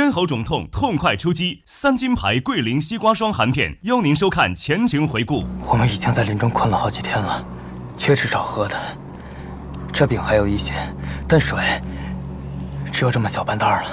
咽喉肿痛，痛快出击！3金牌桂林西瓜霜含片，邀您收看前情回顾。我们已经在林中困了好几天了，缺吃少喝的。这饼还有一些，但水只有这么小半袋了。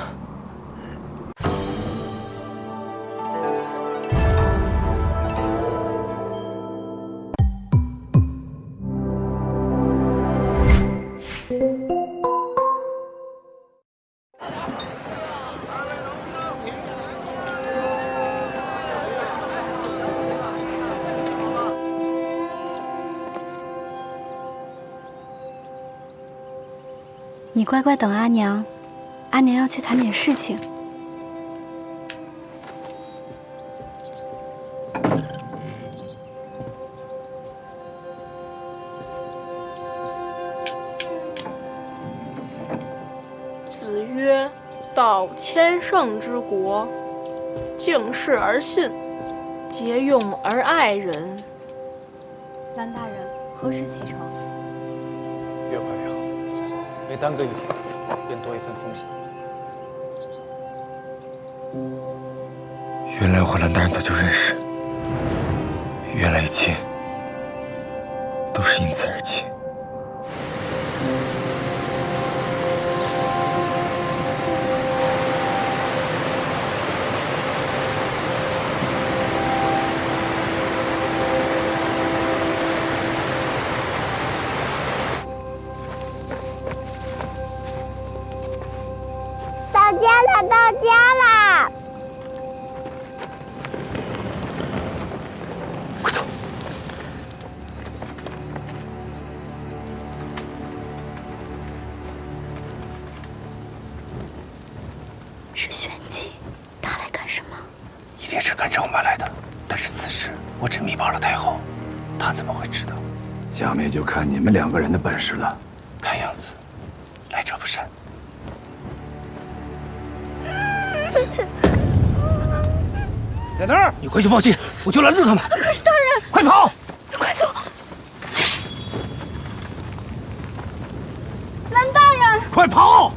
你乖乖等阿娘，阿娘要去谈点事情。子曰：“道千乘之国，敬事而信，节用而爱人。”蓝大人何时启程？越快越好，每耽搁一天，便多一份风险。原来我和蓝大人早就认识，原来一切都是因此而起。 到家了，到家啦！快走！是玄机，他来干什么？一定是跟着我们来的。但是此事我只密报了太后，她怎么会知道？下面就看你们2个人的本事了。看样子，来者不善。 在那儿，你回去报信，我就拦住他们。可是大人，快跑！快走！蓝大人，快跑！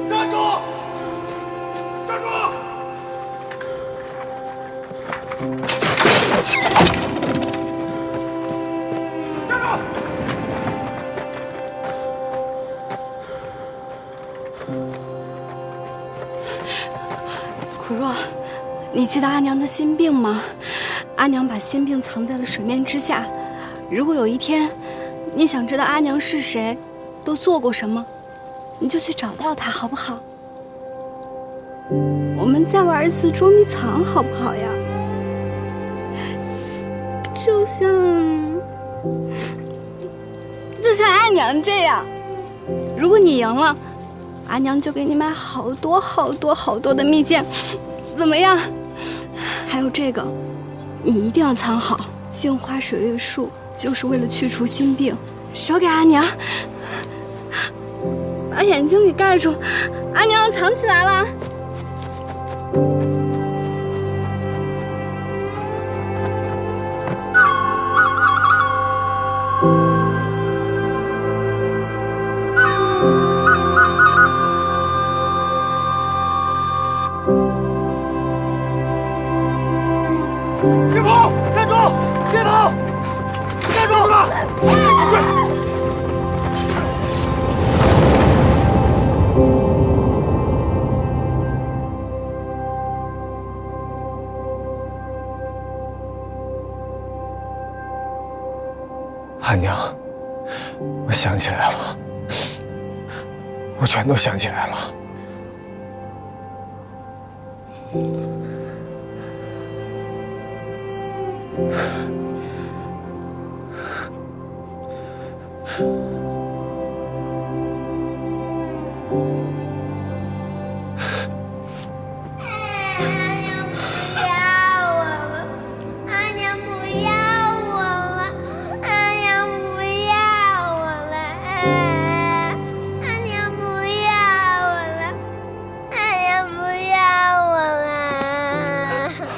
站住！站住！ 苦若，你记得阿娘的心病吗？阿娘把心病藏在了水面之下。如果有一天，你想知道阿娘是谁，都做过什么，你就去找到她，好不好？我们再玩一次捉迷藏，好不好呀？就像阿娘这样，如果你赢了。 阿娘就给你买好多的蜜饯，怎么样？还有这个，你一定要藏好。镜花水月树就是为了去除心病，手给阿娘，把眼睛给盖住。阿娘要藏起来了。别跑！站住！别跑！站住！追！阿娘，我想起来了，我全都想起来了。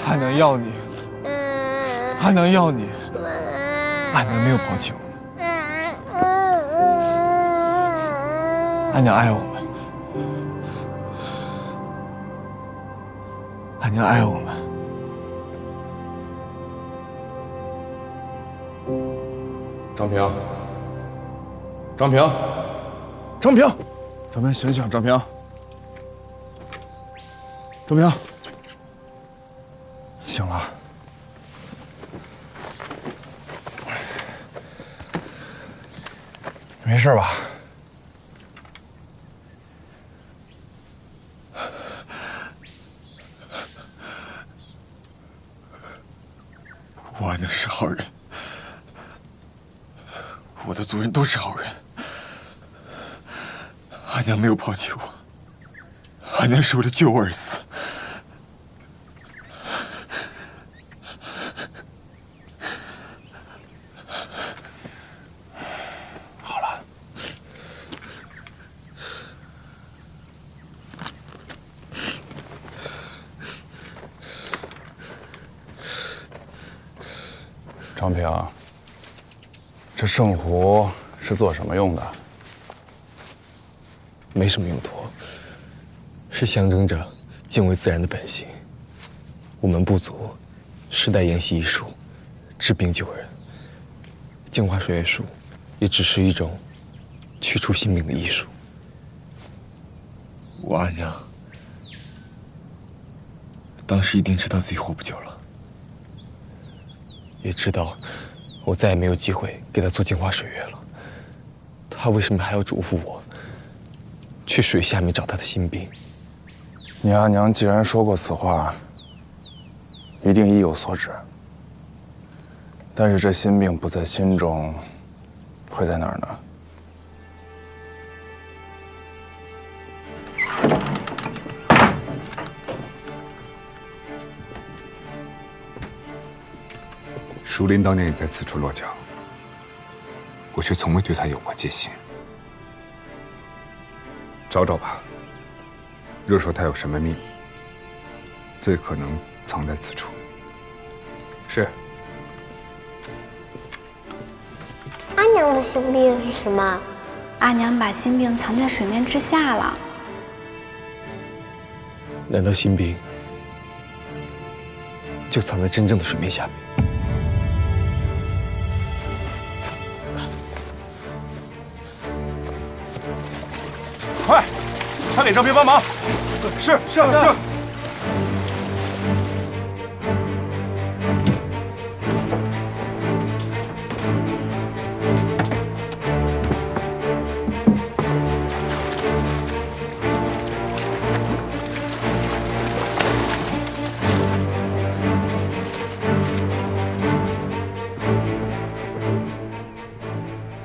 阿娘要你，阿娘要你，阿娘没有抛弃我们。阿娘爱我们，阿娘爱我们。张平，张平，张平，张平，醒醒，张平，张平，醒了。没事吧？我阿娘是好人，我的族人都是好人。阿娘没有抛弃我，阿娘是为了救我而死。好了，张平，这圣壶是做什么用的？没什么用途，是象征着敬畏自然的本性。我们部族世代沿袭医术，治病救人。净化水月术也只是一种去除性病的艺术。我阿娘当时一定知道自己活不久了，也知道我再也没有机会给她做净化水月了。她为什么还要嘱咐我去水下面找她的心病？你阿娘既然说过此话，一定意有所指。但是这心病不在心中，会在哪儿呢？熟林当年也在此处落脚，我却从未对他有过戒心。找找吧，若说他有什么秘密，最可能藏在此处。是。阿娘的心病是什么？阿娘把心病藏在水面之下了。难道心病就藏在真正的水面下面？快，快给张平帮忙！是。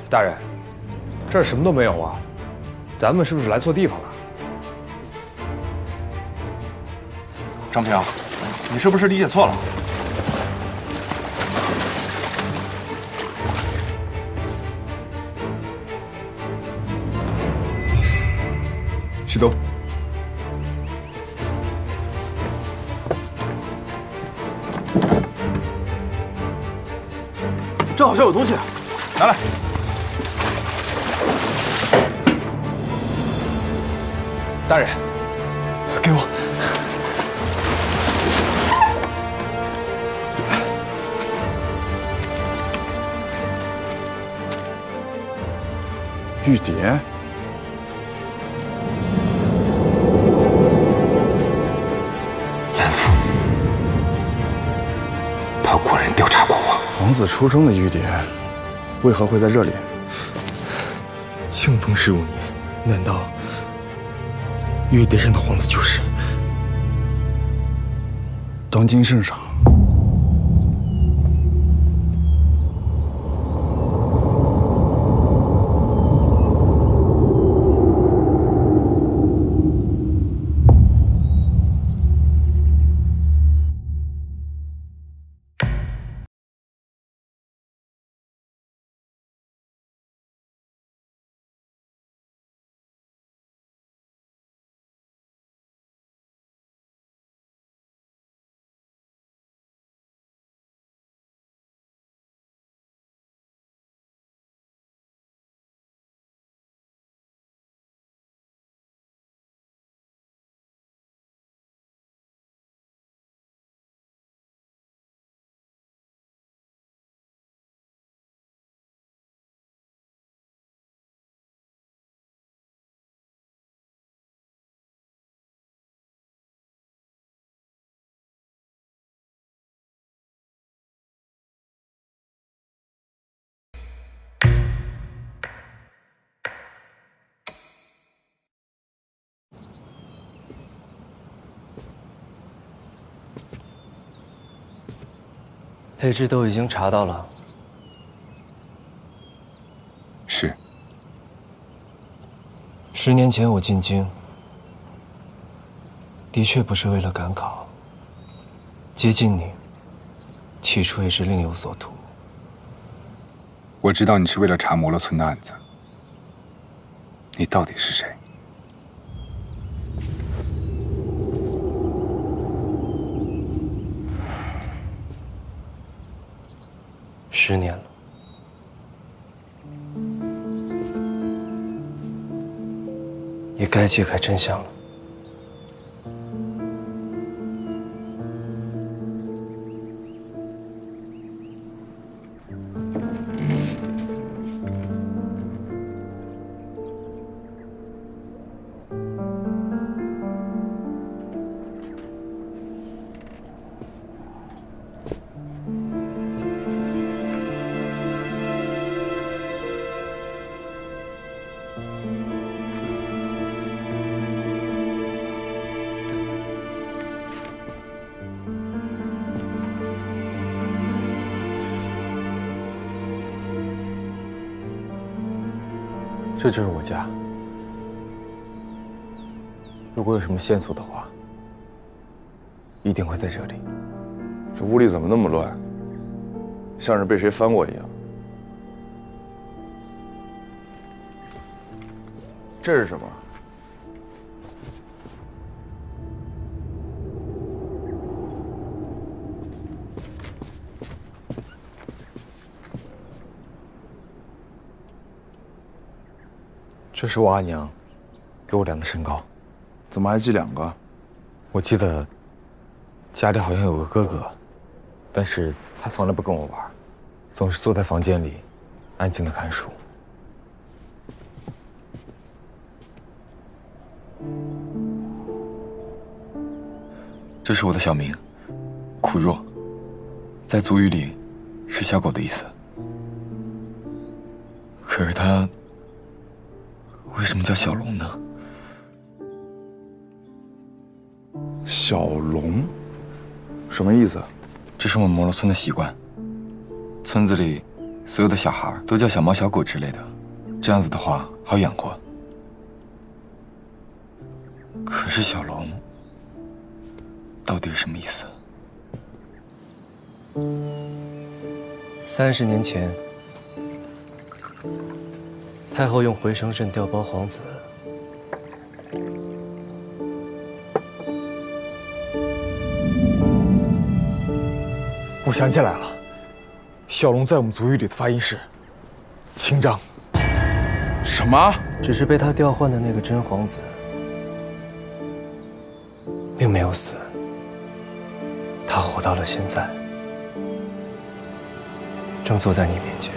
大人，这儿什么都没有啊，咱们是不是来错地方了？张平，你是不是理解错了？旭东，这好像有东西，拿来。大人，给我。玉蝶，严父，他果然调查过我。皇子出生的玉蝶，为何会在这里？庆丰15年，难道玉蝶上的皇子就是当今圣上？配置都已经查到了。是。10年前我进京，的确不是为了赶考。接近你，起初也是另有所图。我知道你是为了查摩罗村的案子。你到底是谁？10年了，也该揭开真相了。这就是我家。如果有什么线索的话，一定会在这里。这屋里怎么那么乱？像是被谁翻过一样。这是什么？这是我阿娘给我量的身高。怎么还记2个？我记得家里好像有个哥哥，但是他从来不跟我玩，总是坐在房间里安静的看书。这是我的小名，苦若，在族语里是小狗的意思。可是它为什么叫小龙呢？小龙，什么意思？这是我们摩罗村的习惯。村子里所有的小孩都叫小猫、小狗之类的，这样子的话好养活。可是小龙到底是什么意思？30年前，太后用回声阵调包皇子。我想起来了，小龙在我们族语里的发音是“清章”。什么？只是被他调换的那个真皇子，并没有死，他活到了现在，正坐在你面前。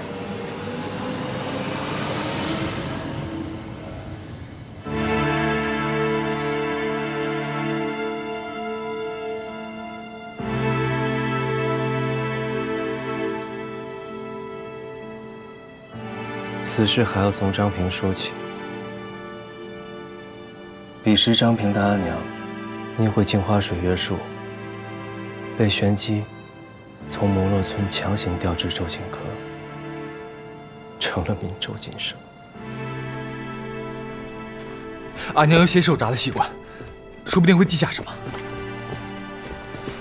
此事还要从张平说起。彼时张平的阿娘因会镜花水月术，被玄机从摩洛村强行调至周景科，成了闽州晋生。阿娘有写手札的习惯，说不定会记下什么。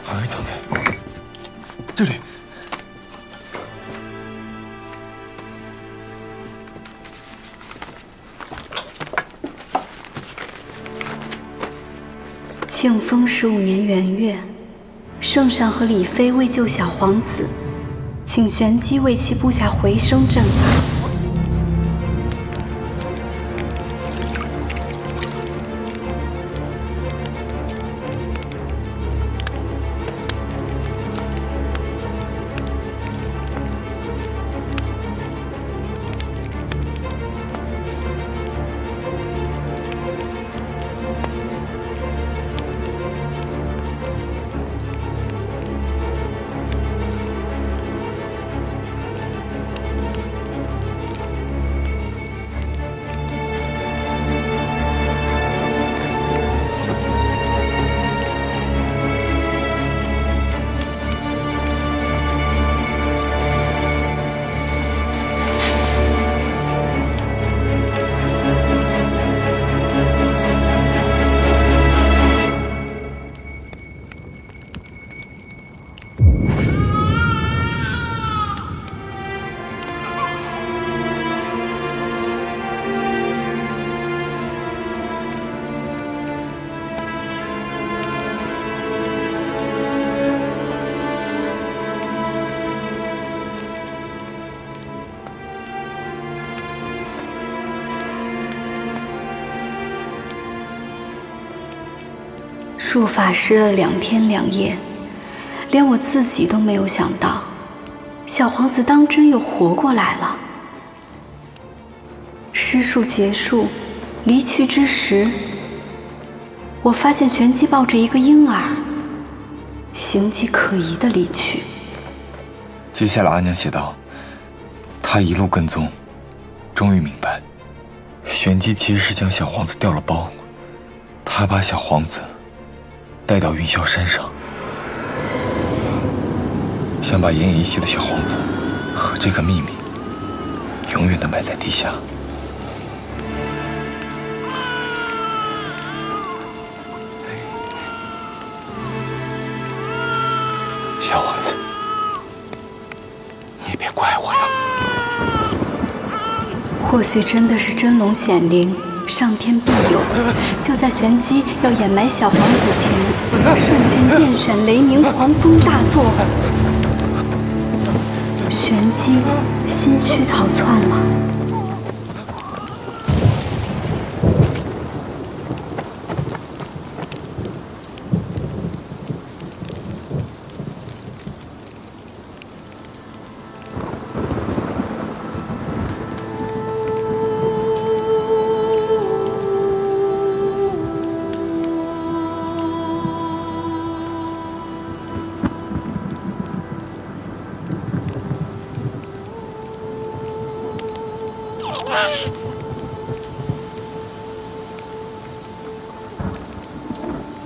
好像藏在这里。庆丰15年元月，圣上和李妃为救小皇子，请玄机为其布下回声阵法。术法施了2天2夜，连我自己都没有想到，小皇子当真又活过来了。施术结束，离去之时，我发现玄机抱着一个婴儿，形迹可疑地离去。接下来阿娘写道，她一路跟踪，终于明白，玄机其实是将小皇子调了包，他把小皇子带到云霄山上，想把奄奄一息的小皇子和这个秘密永远地埋在地下。小王子，你别怪我呀。或许真的是真龙显灵，上天庇佑。就在玄机要掩埋小皇子前，瞬间电闪雷鸣，狂风大作，玄机心虚逃窜了。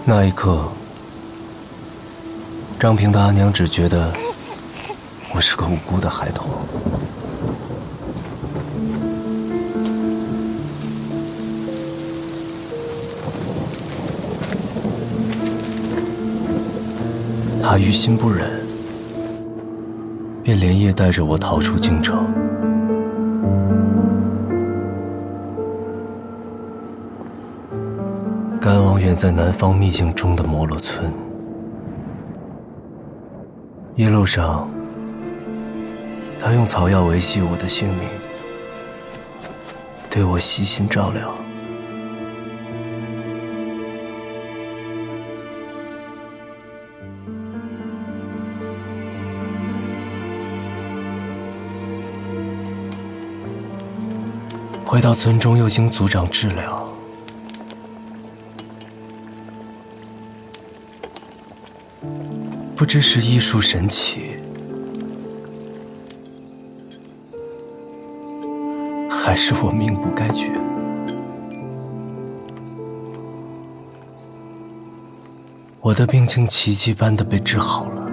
那一刻，张平的阿娘只觉得我是个无辜的孩童。她于心不忍，便连夜带着我逃出京城。赶往远在南方秘境中的摩洛村。一路上，他用草药维系我的性命，对我悉心照料。回到村中，又经族长治疗。不知是医术神奇，还是我命不该绝。我的病竟奇迹般的被治好了。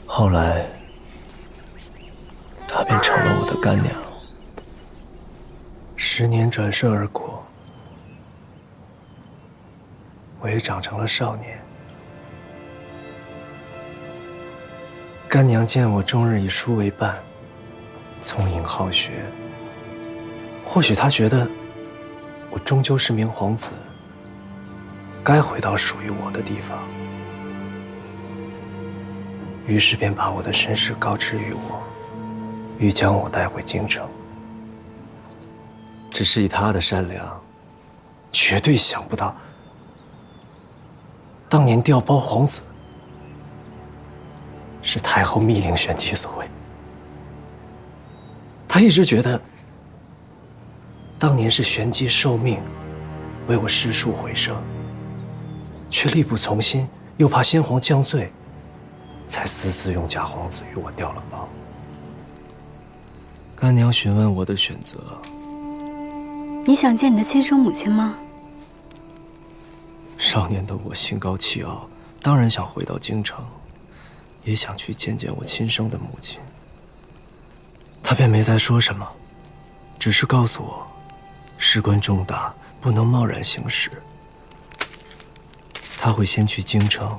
后来，她便成了我的干娘。10年转瞬而过，我也长成了少年。干娘见我终日以书为伴，聪颖好学，或许她觉得我终究是名皇子，该回到属于我的地方。于是便把我的身世告知于我，欲将我带回京城。只是以他的善良，绝对想不到，当年调包皇子是太后密令玄机所为。他一直觉得，当年是玄机受命为我施术回生，却力不从心，又怕先皇降罪，才私自用假皇子与我调了包。干娘询问我的选择，你想见你的亲生母亲吗？少年的我心高气傲，当然想回到京城，也想去见见我亲生的母亲。她便没再说什么，只是告诉我，事关重大，不能贸然行事。她会先去京城，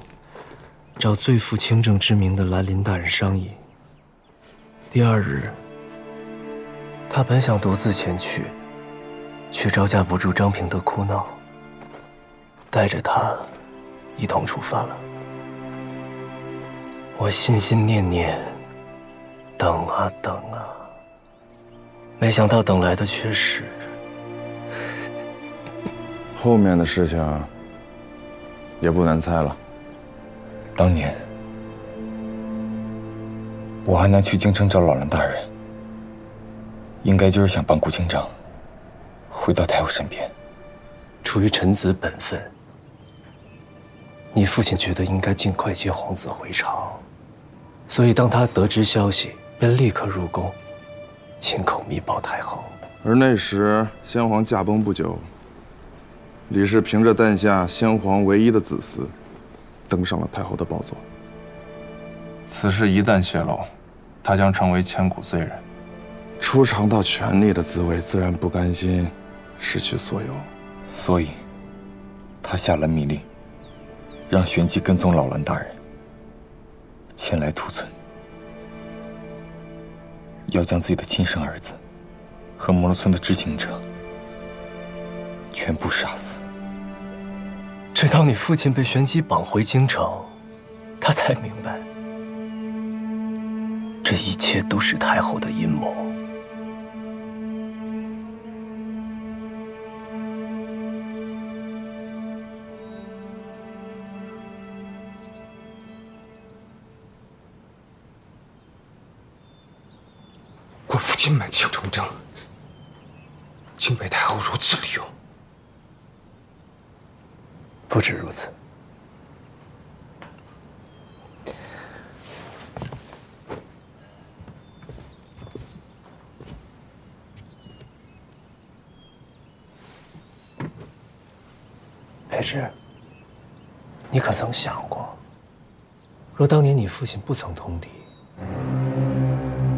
找最负清正之名的兰陵大人商议。第2日，他本想独自前去，却招架不住张平的哭闹，带着他一同出发了。我心心念念，等啊等啊，没想到等来的却是……后面的事情也不难猜了。当年我阿娘去京城找老人大人，应该就是想帮顾清章回到太后身边。出于臣子本分，你父亲觉得应该尽快接皇子回朝，所以当他得知消息，便立刻入宫，亲口密报太后。而那时先皇驾崩不久，李氏凭着诞下先皇唯一的子嗣，登上了太后的宝座。此事一旦泄露，他将成为千古罪人。初尝到权力的滋味，自然不甘心失去所有，所以，他下了密令，让玄机跟踪老栾大人前来屠村，要将自己的亲生儿子和摩罗村的知情者全部杀死。直到你父亲被玄机绑回京城，他才明白，这一切都是太后的阴谋。我父亲满腔忠贞，竟被太后如此利用。不止如此，裴志，你可曾想过，若当年你父亲不曾通敌，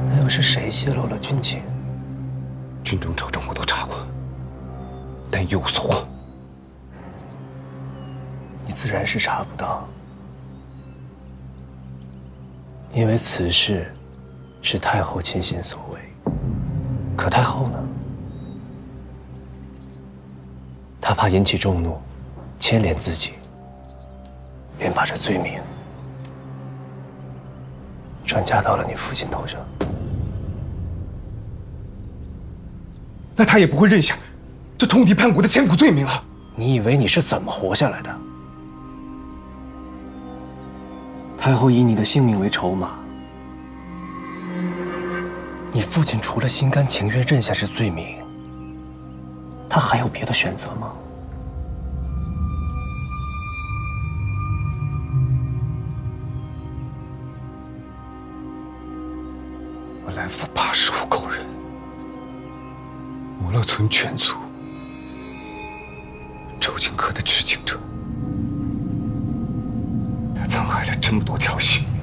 那又是谁泄露了军情？军中朝政我都查过，但一无所获。你自然是查不到，因为此事是太后亲心所为。可太后呢？她怕引起众怒，牵连自己，便把这罪名转嫁到了你父亲头上。那他也不会认下这通敌叛国的千古罪名啊！你以为你是怎么活下来的？太后以你的性命为筹码，你父亲除了心甘情愿认下这罪名，他还有别的选择吗？我来复85口人，摩勒村全族，周景科的知情者。他残害了这么多条性命，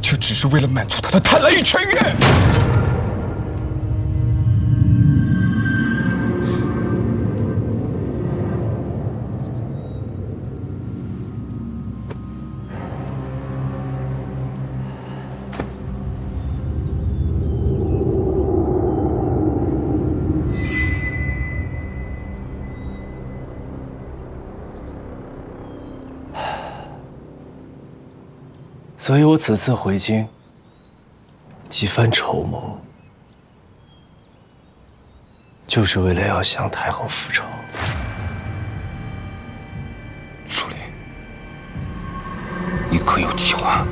却只是为了满足他的贪婪与权欲。所以我此次回京，几番筹谋，就是为了要向太后复仇。书林，你可有计划？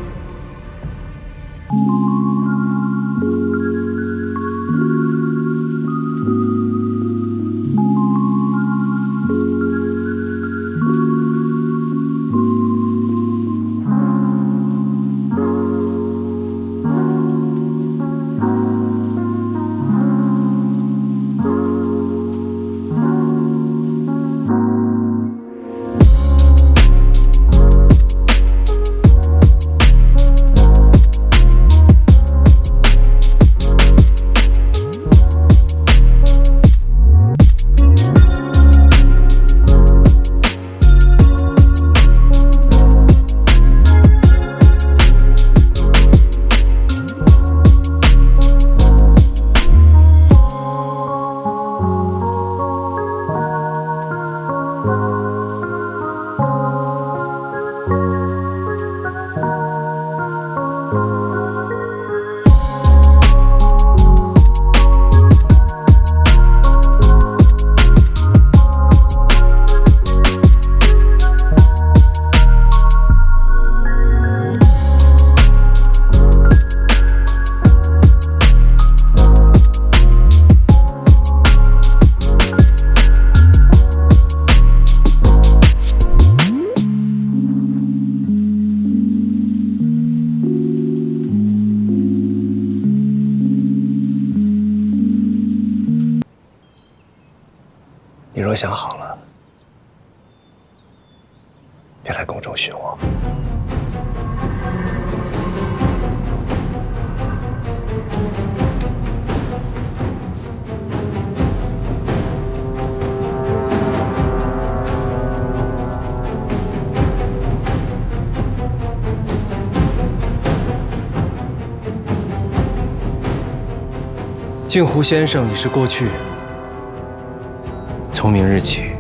若想好了，别来宫中寻我。镜湖先生已是过去，从明日起，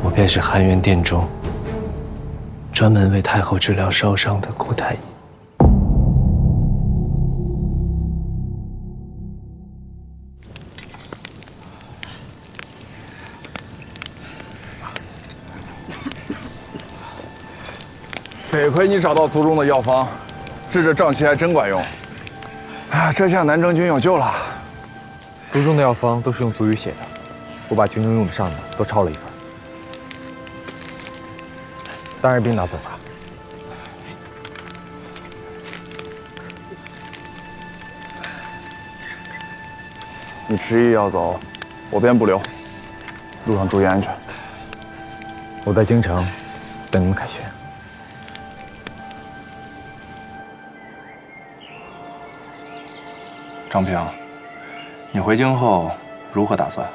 我便是含元殿中专门为太后治疗烧伤的顾太医。得亏你找到族中的药方，治这胀气还真管用。啊，这下南征军有救了。族中的药方都是用族语写的，我把军中用得上的都抄了一份。当然兵拿走吧。你执意要走，我便不留。路上注意安全。我在京城等你们凯旋。张平，你回京后如何打算？